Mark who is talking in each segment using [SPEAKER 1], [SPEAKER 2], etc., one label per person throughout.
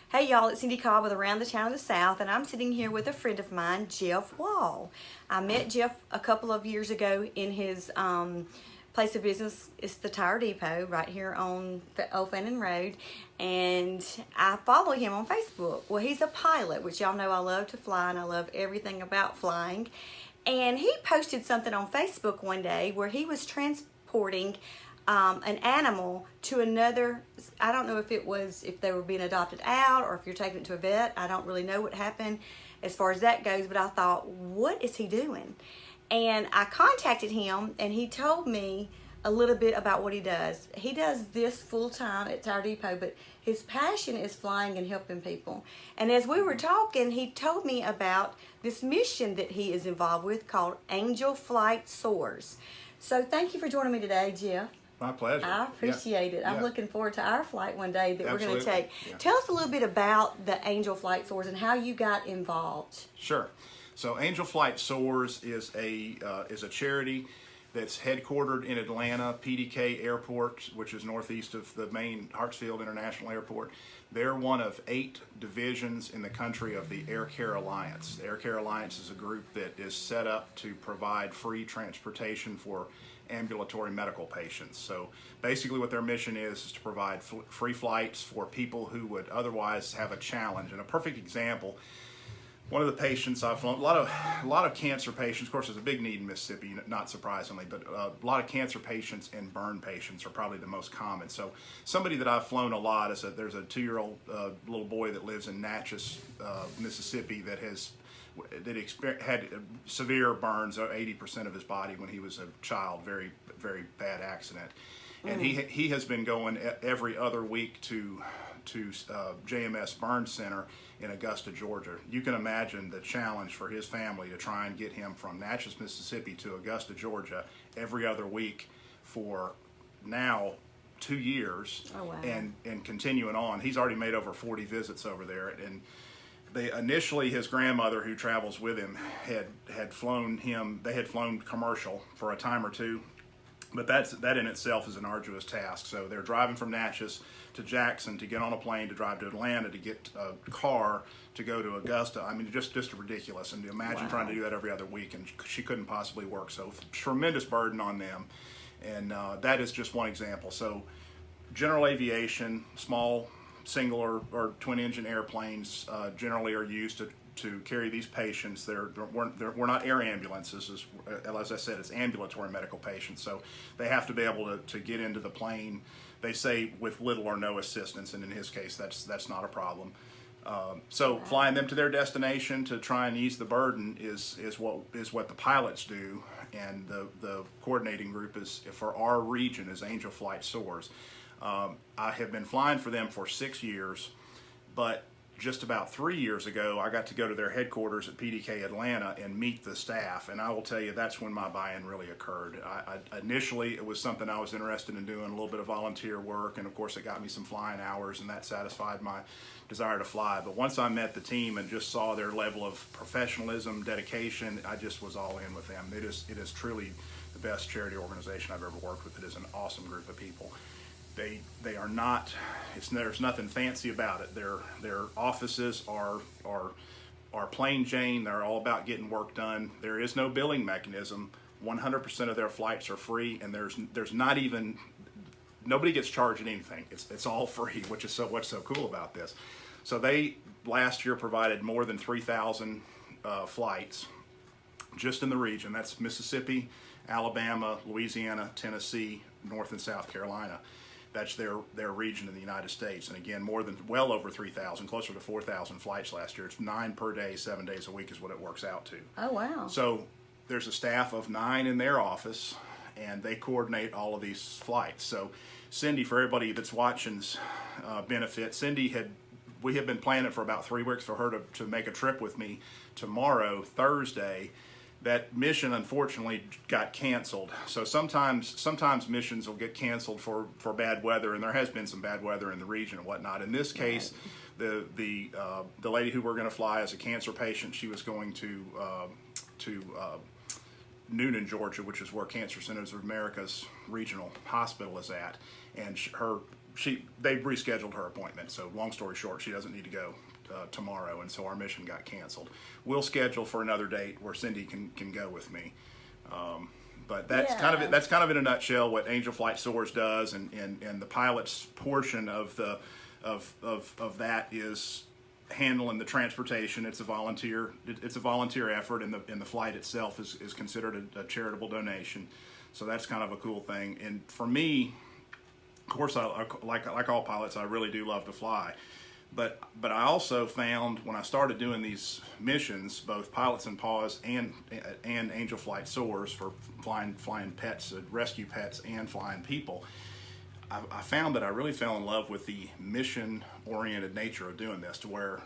[SPEAKER 1] Hey y'all, it's Cindy Cobb with Around the Town of the South, and I'm sitting here with a friend of mine, Jeff Wall. I met Jeff a couple of years ago in his place of business. It's the Tire Depot right here on Old Canton Rd, and I follow him on Facebook. Well, he's a pilot, which y'all know I love to fly, and I love everything about flying. And he posted something on Facebook one day where he was transporting an animal to another. I don't know if they were being adopted out or if you're taking it to a vet. I don't really know what happened as far as that goes, but I thought, what is he doing? And I contacted him, and he told me a little bit about what he does. He does this full time at Tire Depot, but his passion is flying and helping people. And as we were talking, he told me about this mission that he is involved with called Flight Soars. So thank you for joining me today, Jeff.
[SPEAKER 2] My pleasure.
[SPEAKER 1] I appreciate it. I'm looking forward to our flight one day that we're going to take.
[SPEAKER 2] Yeah.
[SPEAKER 1] Tell us a little bit about the Flight Soars and how you got involved.
[SPEAKER 2] Sure. So Flight Soars is a charity that's headquartered in Atlanta, PDK Airport, which is northeast of the main Hartsfield International Airport. They're one of 8 divisions in the country of the Air Care Alliance. The Air Care Alliance is a group that is set up to provide free transportation for ambulatory medical patients. So basically what their mission is to provide free flights for people who would otherwise have a challenge. And a perfect example, one of the patients I've flown, a lot of cancer patients, of course there's a big need in Mississippi, not surprisingly, but a lot of cancer patients and burn patients are probably the most common. So somebody that I've flown a lot is there's a 2-year-old little boy that lives in Natchez, Mississippi that had severe burns, 80% of his body when he was a child, very, very bad accident. And he has been going every other week to JMS Burn Center in Augusta, Georgia. You can imagine the challenge for his family to try and get him from Natchez, Mississippi to Augusta, Georgia every other week for now 2 years.
[SPEAKER 1] Oh, wow.
[SPEAKER 2] and continuing on. He's already made over 40 visits over there, and initially his grandmother, who travels with him, had flown him. They had flown commercial for a time or two, but that in itself is an arduous task. So they're driving from Natchez to Jackson to get on a plane to drive to Atlanta to get a car to go to Augusta. I mean, just ridiculous. And imagine trying to do that every other week, and she couldn't possibly work. So tremendous burden on them, and that is just one example. So general aviation, small single or twin engine airplanes generally are used to carry these patients. We're not air ambulances. As I said, it's ambulatory medical patients. So they have to be able to get into the plane, they say, with little or no assistance, and in his case that's not a problem. So flying them to their destination to try and ease the burden is what the pilots do, and the coordinating group is for our region is Flight Soars. I have been flying for them for 6 years, but just about 3 years ago, I got to go to their headquarters at PDK Atlanta and meet the staff, and I will tell you that's when my buy-in really occurred. Initially, it was something I was interested in doing, a little bit of volunteer work, and of course it got me some flying hours, and that satisfied my desire to fly. But once I met the team and just saw their level of professionalism, dedication, I just was all in with them. It is truly the best charity organization I've ever worked with. It is an awesome group of people. They are not. There's nothing fancy about it. Their offices are plain Jane. They're all about getting work done. There is no billing mechanism. 100% of their flights are free, and there's not even, nobody gets charged anything. It's all free, which is what's so cool about this. So they last year provided more than 3,000 flights just in the region. That's Mississippi, Alabama, Louisiana, Tennessee, North and South Carolina. That's their region in the United States. And again, well over 3,000, closer to 4,000 flights last year. It's 9 per day, 7 days a week is what it works out to.
[SPEAKER 1] Oh, wow.
[SPEAKER 2] So there's a staff of 9 in their office, and they coordinate all of these flights. So Cindy, for everybody that's watching's benefit, we have been planning for about 3 weeks for her to make a trip with me tomorrow, Thursday. That mission unfortunately got canceled. So sometimes missions will get canceled for bad weather, and there has been some bad weather in the region and whatnot. In this case, the lady who we're going to fly is a cancer patient. She was going to Noonan, Georgia, which is where Cancer Centers of America's regional hospital is at, and her they rescheduled her appointment. So long story short, she doesn't need to go tomorrow, and so our mission got canceled. We'll schedule for another date where Cindy can go with me. But that's kind of it. That's kind of in a nutshell what Angel Flight Soars does, and the pilot's portion of of that is handling the transportation. It's a volunteer effort, and the flight itself is considered a charitable donation. So that's kind of a cool thing. And for me, of course, like all pilots, I really do love to fly. But I also found when I started doing these missions, both Pilots and Paws and Angel Flight Soars for flying pets, rescue pets, and flying people, I found that I really fell in love with the mission-oriented nature of doing this, to where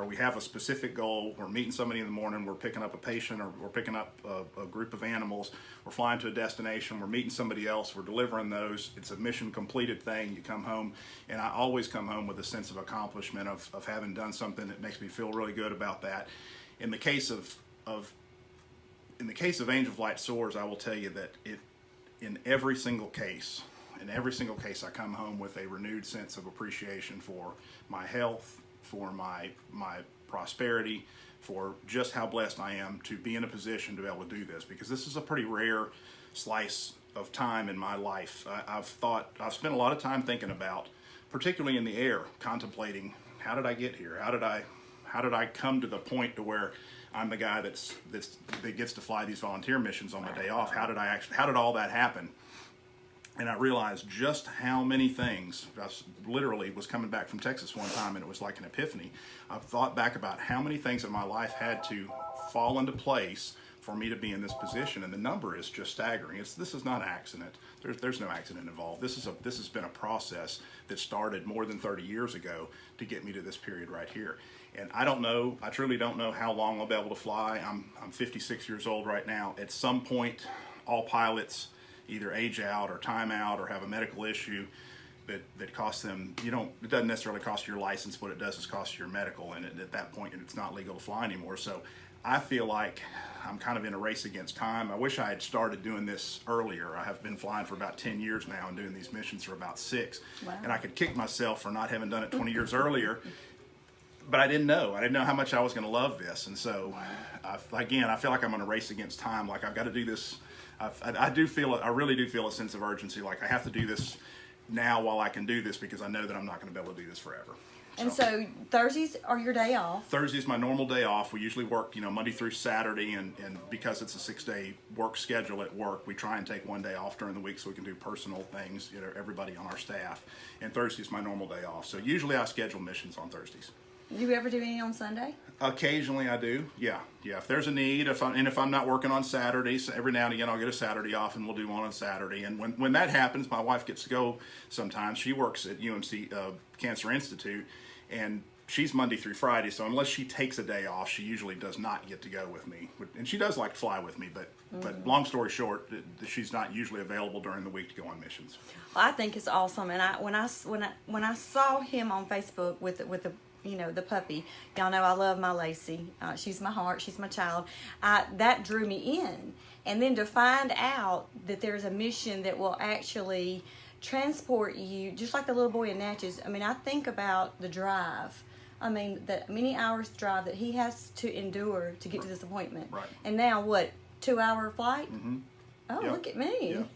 [SPEAKER 2] we have a specific goal. We're meeting somebody in the morning, we're picking up a patient, or we're picking up a group of animals, we're flying to a destination, we're meeting somebody else, we're delivering those. It's a mission completed thing. You come home, and I always come home with a sense of accomplishment of having done something that makes me feel really good about that. In the case of Angel Flight Soars, I will tell you that in every single case I come home with a renewed sense of appreciation for my health, for my prosperity, for just how blessed I am to be in a position to be able to do this, because this is a pretty rare slice of time in my life. I've spent a lot of time thinking about, particularly in the air, contemplating, how did I get here? How did I come to the point to where I'm the guy that gets to fly these volunteer missions on my day off? How did all that happen? And I realized just how many things. I literally was coming back from Texas one time, and it was like an epiphany. I've thought back about how many things in my life had to fall into place for me to be in this position, and the number is just staggering. This is not an accident. There's no accident involved. This has been a process that started more than 30 years ago to get me to this period right here. And I truly don't know how long I'll be able to fly. I'm 56 years old right now. At some point, all pilots either age out or time out or have a medical issue that costs them, it doesn't necessarily cost your license. What it does is cost your medical, and at that point it's not legal to fly anymore. So I feel like I'm kind of in a race against time. I wish I had started doing this earlier. I have been flying for about 10 years now and doing these missions for about 6. Wow. And I could kick myself for not having done it 20 years earlier. But I didn't know how much I was going to love this. And so, I feel like I'm in a race against time. Like, I've got to do this. I really do feel a sense of urgency. Like, I have to do this now while I can do this, because I know that I'm not going to be able to do this forever.
[SPEAKER 1] And so Thursdays are your day off?
[SPEAKER 2] Thursday's my normal day off. We usually work, Monday through Saturday, and because it's a 6-day work schedule at work, we try and take one day off during the week so we can do personal things, everybody on our staff. And Thursday's my normal day off. So usually I schedule missions on Thursdays.
[SPEAKER 1] Do you ever do any on Sunday?
[SPEAKER 2] Occasionally I do, yeah. If there's a need, if I'm not working on Saturdays, every now and again I'll get a Saturday off, and we'll do one on Saturday. And when that happens, my wife gets to go sometimes. She works at UMC Cancer Institute, and she's Monday through Friday, so unless she takes a day off, she usually does not get to go with me. And she does like to fly with me, but long story short, she's not usually available during the week to go on missions.
[SPEAKER 1] Well, I think it's awesome, and when I saw him on Facebook with the the puppy. Y'all know I love my Lacey. She's my heart. She's my child. That drew me in. And then to find out that there's a mission that will actually transport you, just like the little boy in Natchez. I mean, I think about the drive. I mean, the many hours drive that he has to endure to get to this appointment. Right. And now, 2-hour flight? Mm-hmm. Oh, yep. Look at me.
[SPEAKER 2] Yep.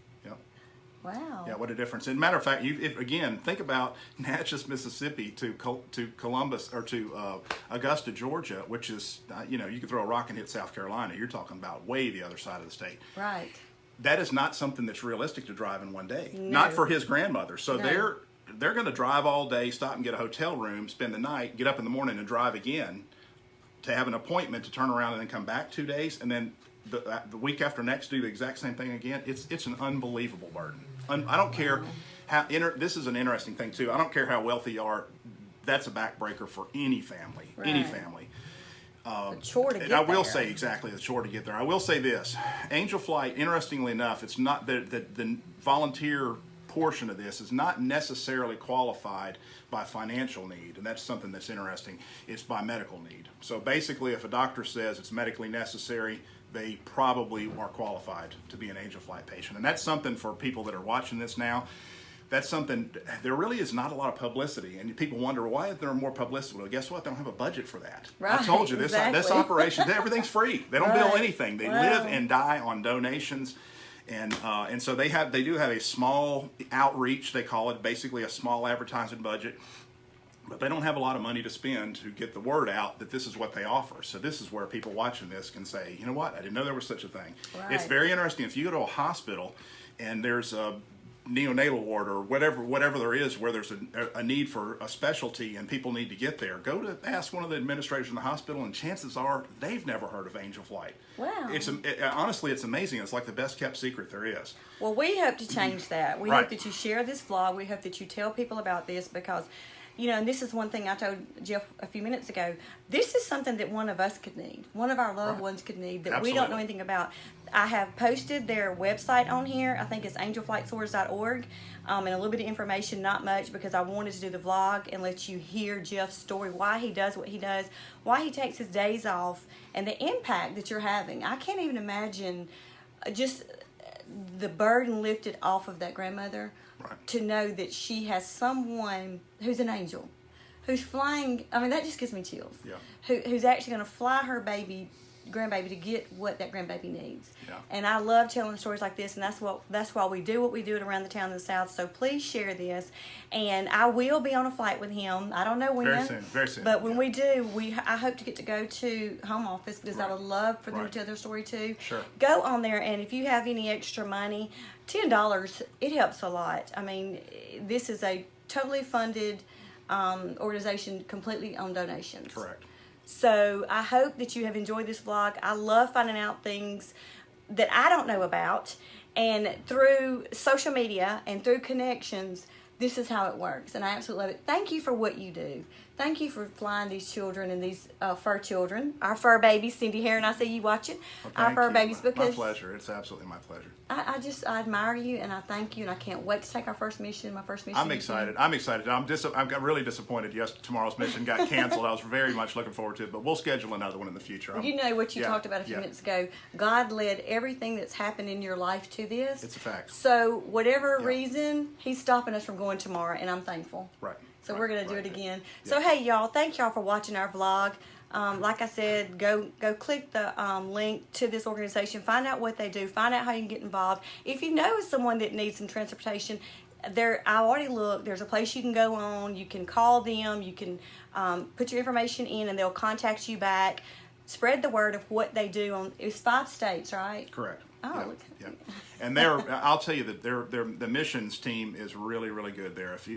[SPEAKER 1] Wow.
[SPEAKER 2] Yeah, what a difference. As a matter of fact, again, think about Natchez, Mississippi to Columbus, or to Augusta, Georgia, which is, you could throw a rock and hit South Carolina. You're talking about way the other side of the state.
[SPEAKER 1] Right.
[SPEAKER 2] That is not something that's realistic to drive in one day.
[SPEAKER 1] No.
[SPEAKER 2] Not for his grandmother. So they're going to drive all day, stop and get a hotel room, spend the night, get up in the morning and drive again to have an appointment, to turn around and then come back 2 days, and then the week after next do the exact same thing again. It's an unbelievable burden. I don't care how this is an interesting thing too. I don't care how wealthy you are. That's a backbreaker for any family. Right. Any family.
[SPEAKER 1] The chore to get
[SPEAKER 2] there. I will say exactly the chore to get there. I will say this: Angel Flight. Interestingly enough, it's not the volunteer portion of this is not necessarily qualified by financial need, and that's something that's interesting. It's by medical need. So basically, if a doctor says it's medically necessary, they probably are qualified to be an Angel Flight patient. And that's something for people that are watching this now. that's something, there really is not a lot of publicity, and people wonder, why is there more publicity? Well, guess what? They don't have a budget for that.
[SPEAKER 1] Right,
[SPEAKER 2] I told you, this operation, everything's free. They don't bill anything. They live and die on donations. And so they do have a small outreach, they call it, basically a small advertising budget. But they don't have a lot of money to spend to get the word out that this is what they offer. So this is where people watching this can say, you know what, I didn't know there was such a thing.
[SPEAKER 1] Right.
[SPEAKER 2] It's very interesting. If you go to a hospital and there's a neonatal ward or whatever there is where there's a need for a specialty and people need to get there, go to ask one of the administrators in the hospital, and chances are they've never heard of Angel Flight.
[SPEAKER 1] Wow.
[SPEAKER 2] Honestly, it's amazing. It's like the best kept secret there is.
[SPEAKER 1] Well, we hope to change that. We
[SPEAKER 2] Right.
[SPEAKER 1] hope that you share this vlog. We hope that you tell people about this, because, you know, and this is one thing I told Jeff a few minutes ago. This is something that one of us could need. One of our loved
[SPEAKER 2] Right.
[SPEAKER 1] ones could need that
[SPEAKER 2] Absolutely.
[SPEAKER 1] we don't know anything about. I have posted their website on here. I think it's angelflightsoars.org, and a little bit of information, not much, because I wanted to do the vlog and let you hear Jeff's story, why he does what he does, why he takes his days off, and the impact that you're having. I can't even imagine just the burden lifted off of that grandmother.
[SPEAKER 2] Right.
[SPEAKER 1] To know that she has someone who's an angel, who's flying. I mean, that just gives me chills.
[SPEAKER 2] Yeah.
[SPEAKER 1] Who's actually going to fly her grandbaby to get what that grandbaby needs.
[SPEAKER 2] Yeah.
[SPEAKER 1] And I love telling stories like this, and that's why we do what we do at Around the Town in the South. So please share this, and I will be on a flight with him. I don't know when.
[SPEAKER 2] Very soon.
[SPEAKER 1] But when we do, I hope to get to go to home office, because I would love for them
[SPEAKER 2] Right.
[SPEAKER 1] to tell their story too.
[SPEAKER 2] Sure.
[SPEAKER 1] Go on there, and if you have any extra money, $10, it helps a lot. I mean, this is a totally funded organization, completely on donations.
[SPEAKER 2] Correct.
[SPEAKER 1] So I hope that you have enjoyed this vlog. I love finding out things that I don't know about, and through social media and through connections, this is how it works, and I absolutely love it. Thank you for what you do. Thank you for flying these children and these fur children, our fur babies. Cindy Hare and I see you watching.
[SPEAKER 2] Well,
[SPEAKER 1] Our
[SPEAKER 2] thank
[SPEAKER 1] fur
[SPEAKER 2] you.
[SPEAKER 1] babies, because
[SPEAKER 2] my pleasure. It's absolutely my pleasure.
[SPEAKER 1] I admire you, and I thank you, and I can't wait to take our first mission. My first mission.
[SPEAKER 2] I'm excited. I'm really disappointed. Yes, tomorrow's mission got canceled. I was very much looking forward to it, but we'll schedule another one in the future.
[SPEAKER 1] You know what you
[SPEAKER 2] Yeah,
[SPEAKER 1] talked about a few
[SPEAKER 2] yeah.
[SPEAKER 1] minutes ago. God led everything that's happened in your life to this.
[SPEAKER 2] It's a fact.
[SPEAKER 1] So whatever
[SPEAKER 2] Yeah.
[SPEAKER 1] reason, He's stopping us from going tomorrow, and I'm thankful.
[SPEAKER 2] Right.
[SPEAKER 1] So
[SPEAKER 2] right,
[SPEAKER 1] we're going to do
[SPEAKER 2] right.
[SPEAKER 1] it again.
[SPEAKER 2] Yeah.
[SPEAKER 1] So hey, y'all, thank y'all for watching our vlog. Like I said, go click the link to this organization. Find out what they do. Find out how you can get involved. If you know someone that needs some transportation, I already looked. There's a place you can go on. You can call them. You can put your information in, and they'll contact you back. Spread the word of what they do. It's 5 states, right?
[SPEAKER 2] Correct.
[SPEAKER 1] Oh,
[SPEAKER 2] yeah,
[SPEAKER 1] look.
[SPEAKER 2] yeah. And I'll tell you that the missions team is really, really good there. If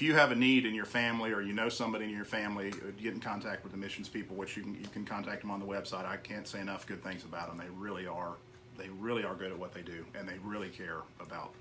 [SPEAKER 2] you have a need in your family, or you know somebody in your family, get in contact with the missions people, which you can contact them on the website. I can't say enough good things about them. They really are good at what they do, and they really care about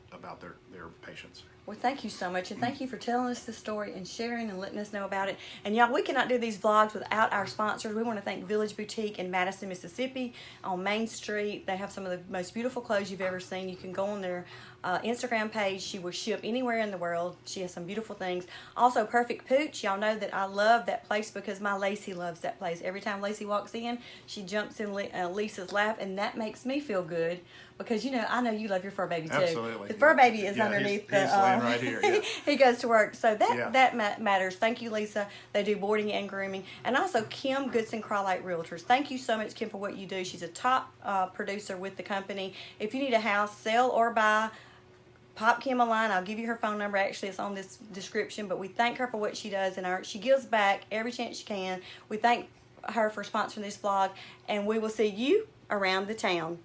[SPEAKER 2] their patients.
[SPEAKER 1] Well, thank you so much, and thank you for telling us the story and sharing and letting us know about it. And y'all, we cannot do these vlogs without our sponsors. We want to thank Village Boutique in Madison, Mississippi on Main Street. They have some of the most beautiful clothes you've ever seen. You can go on their Instagram page. She will ship anywhere in the world. She has some beautiful things. Also, Perfect Pooch. Y'all know that I love that place because my Lacey loves that place. Every time Lacey walks in, she jumps in Lisa's lap, and that makes me feel good. Because, you know, I know you love your fur baby too.
[SPEAKER 2] Absolutely.
[SPEAKER 1] The fur baby is underneath
[SPEAKER 2] he's laying right here. Yeah.
[SPEAKER 1] He goes to work. So
[SPEAKER 2] Yeah.
[SPEAKER 1] that matters. Thank you, Lisa. They do boarding and grooming. And also Kim Goodson, Crye-Leike Realtors. Thank you so much, Kim, for what you do. She's a top producer with the company. If you need a house, sell or buy, pop Kim a line. I'll give you her phone number. Actually, it's on this description. But we thank her for what she does, and she gives back every chance she can. We thank her for sponsoring this vlog, and we will see you around the town.